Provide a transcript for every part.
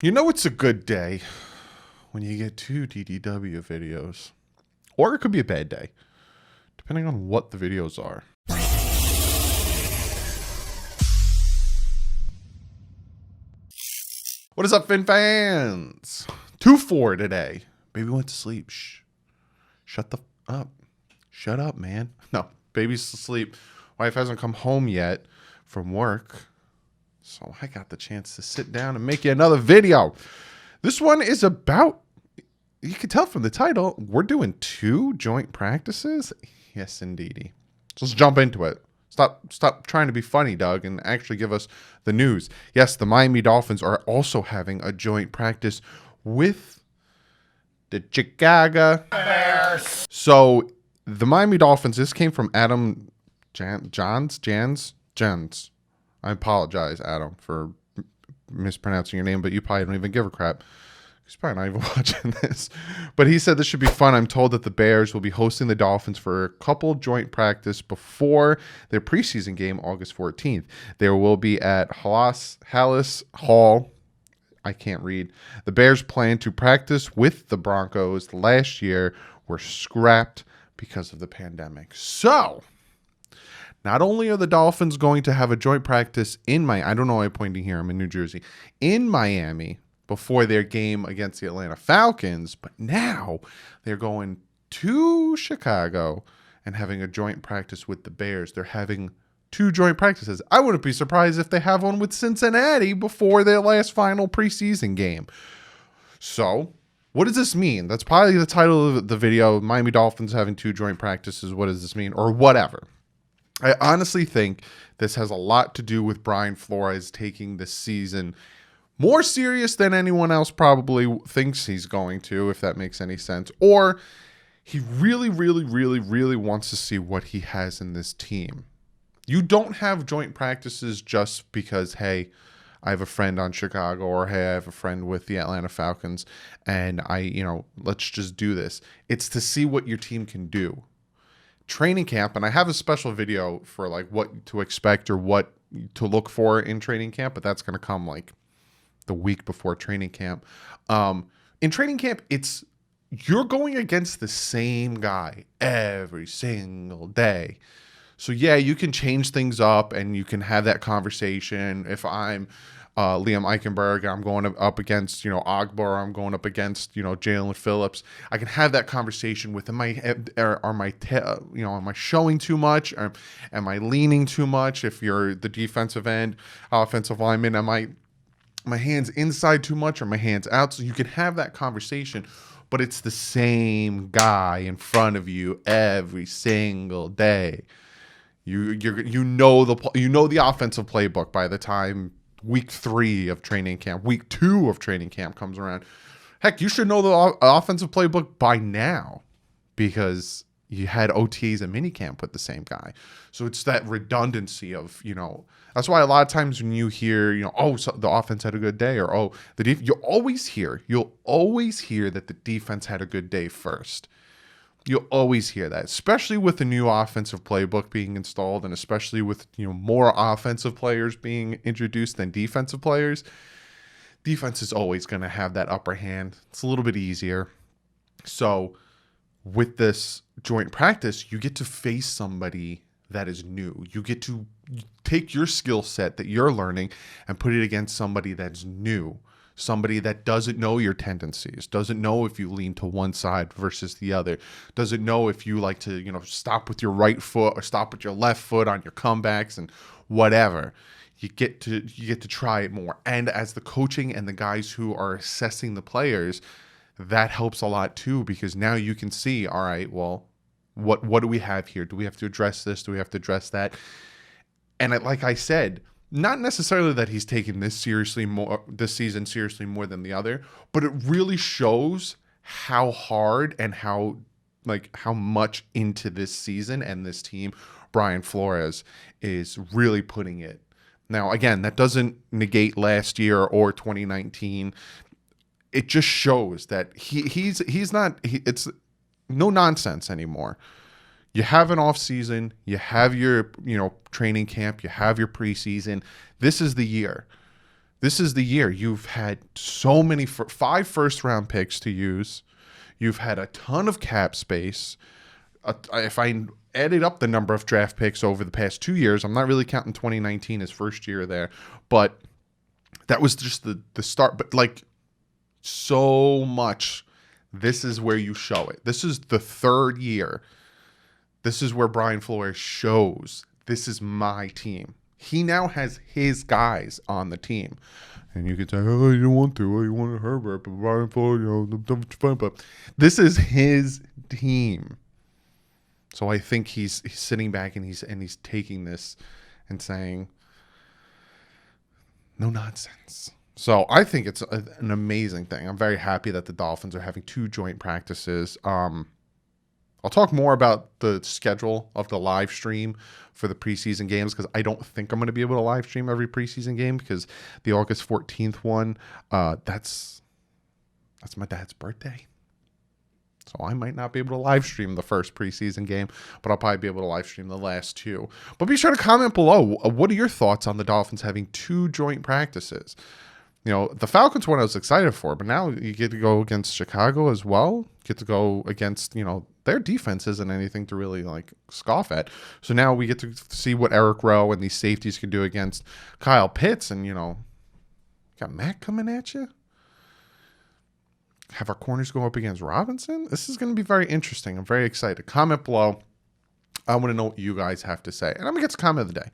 You know it's a good day when you get two DDW videos. Or it could be a bad day, depending on what the videos are. What is up, Fin fans? 2-4 today. Baby went to sleep. Shh. Shut the up. Shut up, man. No, baby's asleep. Wife hasn't come home yet from work. So I got the chance to sit down and make you another video. This one is about, you can tell from the title, we're doing 2 joint practices. Yes, indeedy. So let's jump into it. Stop trying to be funny, Doug, and actually give us the news. Yes, the Miami Dolphins are also having a joint practice with the Chicago Bears. So the Miami Dolphins, this came from Adam Jans. I apologize, Adam, for mispronouncing your name, but you probably don't even give a crap. He's probably not even watching this. But he said this should be fun. I'm told that the Bears will be hosting the Dolphins for a couple joint practice before their preseason game, August 14th. There will be at Hallis Hall. I can't read. The Bears plan to practice with the Broncos last year were scrapped because of the pandemic. So, not only are the Dolphins going to have a joint practice in I don't know why I'm pointing here. I'm in New Jersey. In Miami before their game against the Atlanta Falcons, but now they're going to Chicago and having a joint practice with the Bears. They're having 2 joint practices. I wouldn't be surprised if they have one with Cincinnati before their last final preseason game. So, what does this mean? That's probably the title of the video. Miami Dolphins having 2 joint practices. What does this mean? Or whatever. I honestly think this has a lot to do with Brian Flores taking this season more serious than anyone else probably thinks he's going to, if that makes any sense. Or he really wants to see what he has in this team. You don't have joint practices just because, hey, I have a friend on Chicago, or hey, I have a friend with the Atlanta Falcons, and let's just do this. It's to see what your team can do. Training camp, and I have a special video for like what to expect or what to look for in training camp, but that's going to come like the week before training camp. In training camp, you're going against the same guy every single day. So yeah, you can change things up and you can have that conversation. If I'm Liam Eichenberg, I'm going up against, Ogbar, I'm going up against, Jalen Phillips. I can have that conversation with, am I showing too much? Or am I leaning too much? If you're the defensive end, offensive lineman, am I my hands inside too much or my hands out? So you can have that conversation, but it's the same guy in front of you every single day. You know the offensive playbook by the time week 3 of training camp, week 2 of training camp comes around. Heck, you should know the offensive playbook by now because you had OTs and minicamp with the same guy. So it's that redundancy of, that's why a lot of times when you hear, so the offense had a good day, or you'll always hear that the defense had a good day first. You'll always hear that, especially with the new offensive playbook being installed, and especially with more offensive players being introduced than defensive players. Defense is always going to have that upper hand. It's a little bit easier. So with this joint practice, you get to face somebody that is new. You get to take your skill set that you're learning and put it against somebody that's new. Somebody that doesn't know your tendencies, doesn't know if you lean to one side versus the other, doesn't know if you like to, stop with your right foot or stop with your left foot on your comebacks and whatever. You get to try it more. And as the coaching and the guys who are assessing the players, that helps a lot too, because now you can see, all right, well, what do we have here? Do we have to address this? Do we have to address that? And like I said, not necessarily that he's taken this season seriously more than the other, but it really shows how hard and how much into this season and this team Brian Flores is really putting it. Now, again, that doesn't negate last year or 2019. It just shows that it's no nonsense anymore. You have an off season, you have your, training camp, you have your preseason. This is the year. This is the year. You've had so many, 5 first-round picks to use. You've had a ton of cap space. If I added up the number of draft picks over the past 2 years, I'm not really counting 2019 as first year there, but that was just the start. But like so much, this is where you show it. This is the 3rd year. This is where Brian Flores shows this is my team. He now has his guys on the team. And you could say, oh, you don't want to. Oh, you want Herbert. But Brian Flores, but this is his team. So I think he's sitting back and he's taking this and saying, no nonsense. So I think it's an amazing thing. I'm very happy that the Dolphins are having 2 joint practices. I'll talk more about the schedule of the live stream for the preseason games because I don't think I'm going to be able to live stream every preseason game because the August 14th one, that's my dad's birthday. So I might not be able to live stream the first preseason game, but I'll probably be able to live stream the last 2. But be sure to comment below. What are your thoughts on the Dolphins having 2 joint practices? You know, the Falcons one I was excited for, but now you get to go against Chicago as well. Get to go against, their defense isn't anything to really like scoff at. So now we get to see what Eric Rowe and these safeties can do against Kyle Pitts. And, got Matt coming at you. Have our corners go up against Robinson. This is going to be very interesting. I'm very excited. Comment below. I want to know what you guys have to say. And I'm going to get to comment of the day.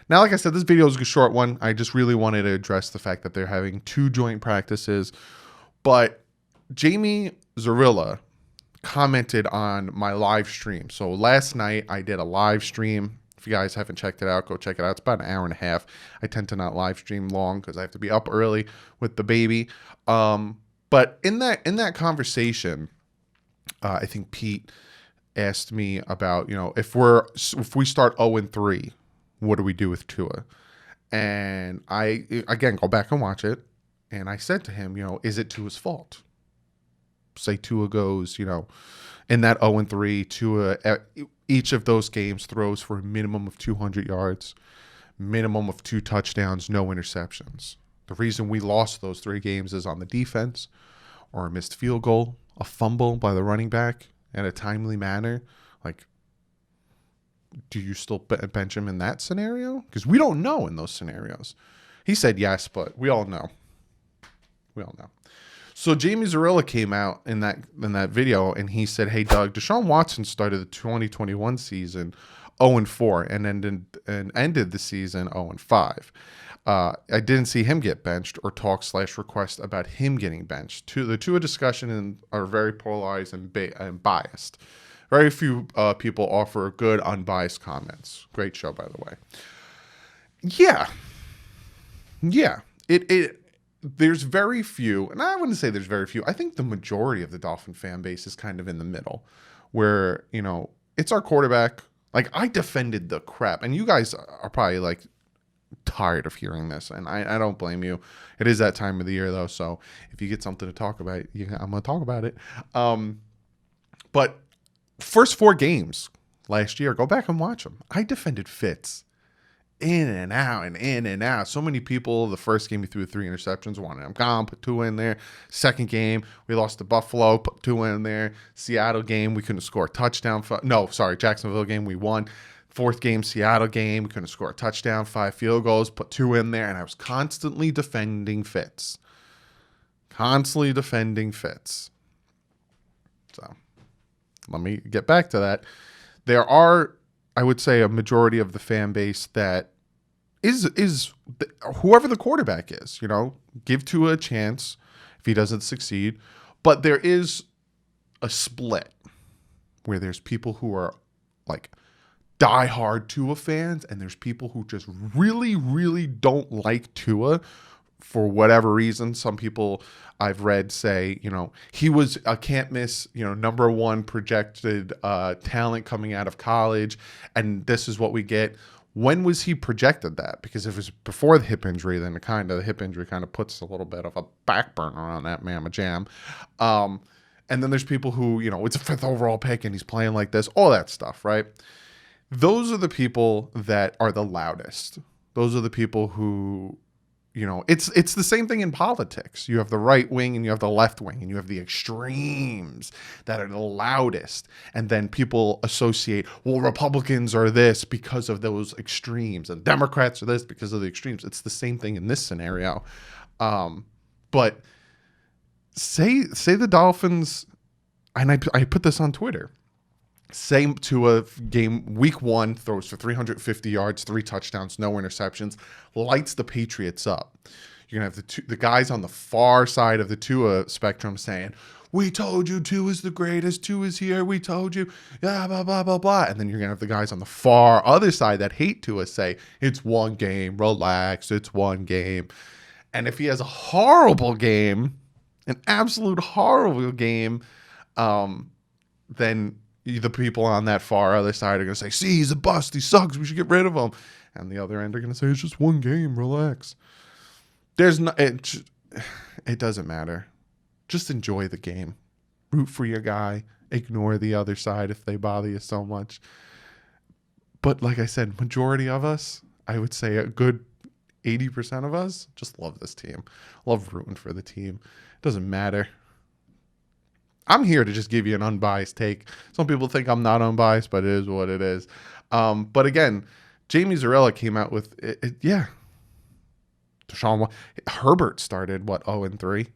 Now, like I said, this video is a short one. I just really wanted to address the fact that they're having 2 joint practices. But Jamie Zarilla commented on my live stream. So last night I did a live stream. If you guys haven't checked it out, go check it out. It's about an hour and a half. I tend to not live stream long because I have to be up early with the baby. But in that conversation, I think Pete asked me about, if we start 0-3, what do we do with Tua? And I, again, go back and watch it. And I said to him, is it Tua's fault? Say Tua goes, in that 0-3, Tua, each of those games throws for a minimum of 200 yards, minimum of 2 touchdowns, no interceptions. The reason we lost those 3 games is on the defense or a missed field goal, a fumble by the running back in a timely manner. Like, do you still bench him in that scenario? Because we don't know in those scenarios. He said yes, but we all know. We all know. So Jamie Zarilla came out in that video and he said, "Hey Doug, Deshaun Watson started the 2021 season 0-4 and ended the season 0-5. I didn't see him get benched or talk/request about him getting benched. The two discussion are very polarized and biased. Very few people offer good unbiased comments. Great show, by the way. Yeah. There's very few, and I wouldn't say there's very few. I think the majority of the Dolphin fan base is kind of in the middle, where it's our quarterback. Like, I defended the crap, and you guys are probably like tired of hearing this, and I don't blame you. It is that time of the year though, so if you get something to talk about, I'm gonna talk about it. But first 4 games last year, go back and watch them. I defended Fitz in and out and in and out. So many people, the first game he threw 3 interceptions, wanted him gone, put 2 in there. Second game, we lost to Buffalo, put 2 in there. Seattle game, we couldn't score a touchdown. Jacksonville game, we won. 4th game, Seattle game, we couldn't score a touchdown, 5 field goals, put 2 in there, and I was constantly defending Fitz. So let me get back to that. There are, I would say, a majority of the fan base that is whoever the quarterback is, give Tua a chance if he doesn't succeed. But there is a split where there's people who are like diehard Tua fans, and there's people who just really, really don't like Tua for whatever reason. Some people I've read say, he was a can't miss, number 1 projected talent coming out of college, and this is what we get. When was he projected that? Because if it was before the hip injury, then the hip injury kind of puts a little bit of a back burner on that mamma jam. And then there's people who, it's a 5th overall pick and he's playing like this, all that stuff, right? Those are the people that are the loudest. Those are the people who it's the same thing in politics. You have the right wing and you have the left wing, and you have the extremes that are the loudest. And then people associate, well, Republicans are this because of those extremes, and Democrats are this because of the extremes. It's the same thing in this scenario. But say the Dolphins, and I put this on Twitter. Say Tua game week 1 throws for 350 yards, 3 touchdowns, no interceptions, lights the Patriots up. You're gonna have the guys on the far side of the Tua spectrum saying, "We told you Tua's the greatest. Tua's here. We told you." Yeah, blah blah blah blah. And then you're gonna have the guys on the far other side that hate Tua say, "It's one game. Relax. It's one game." And if he has a horrible game, an absolute horrible game, then the people on that far other side are going to say, "See, he's a bust. He sucks. We should get rid of him." And the other end are going to say, "It's just one game. Relax." It doesn't matter. Just enjoy the game. Root for your guy. Ignore the other side if they bother you so much. But like I said, majority of us, I would say a good 80% of us, just love this team. Love rooting for the team. It doesn't matter. I'm here to just give you an unbiased take. Some people think I'm not unbiased, but it is what it is. But again, Jamie Zarella came out with yeah. Deshaun Herbert started 0-3.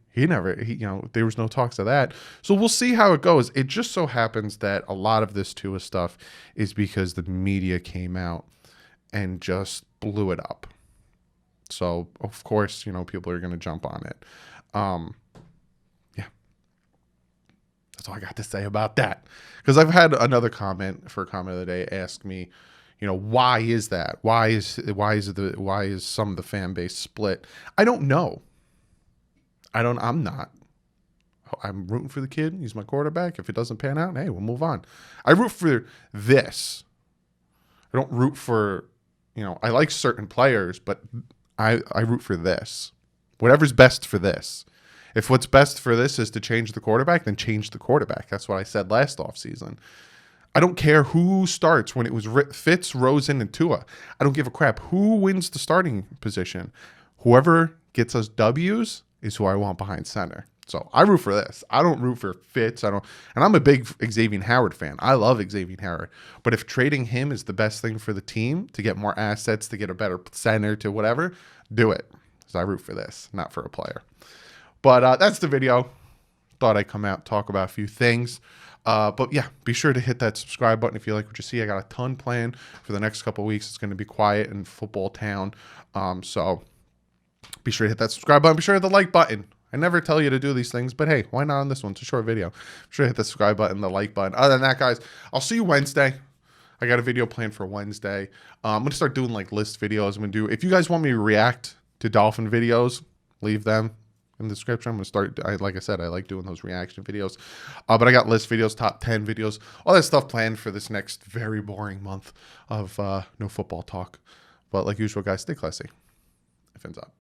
There was no talks of that. So we'll see how it goes. It just so happens that a lot of this Tua stuff is because the media came out and just blew it up. So of course, people are going to jump on it. That's all I got to say about that. Because I've had another comment of the day ask me, why is that? Why is some of the fan base split? I don't know. I'm not. I'm rooting for the kid. He's my quarterback. If it doesn't pan out, hey, we'll move on. I root for this. I don't root for, I like certain players, but I root for this. Whatever's best for this. If what's best for this is to change the quarterback, then change the quarterback. That's what I said last offseason. I don't care who starts when it was Fitz, Rosen, and Tua. I don't give a crap who wins the starting position. Whoever gets us W's is who I want behind center. So I root for this. I don't root for Fitz. And I'm a big Xavier Howard fan. I love Xavier Howard. But if trading him is the best thing for the team to get more assets, to get a better center, to whatever, do it. Because I root for this, not for a player. But that's the video. Thought I'd come out, talk about a few things. But yeah, be sure to hit that subscribe button if you like what you see. I got a ton planned for the next couple of weeks. It's going to be quiet in football town. So be sure to hit that subscribe button. Be sure to hit the like button. I never tell you to do these things, but hey, why not on this one? It's a short video. Be sure to hit the subscribe button, the like button. Other than that, guys, I'll see you Wednesday. I got a video planned for Wednesday. I'm going to start doing list videos. If you guys want me to react to Dolphin videos, leave them in the description. I'm going to start, like I said, I like doing those reaction videos. But I got list videos, top 10 videos, all that stuff planned for this next very boring month of no football talk. But like usual, guys, stay classy. Fins up.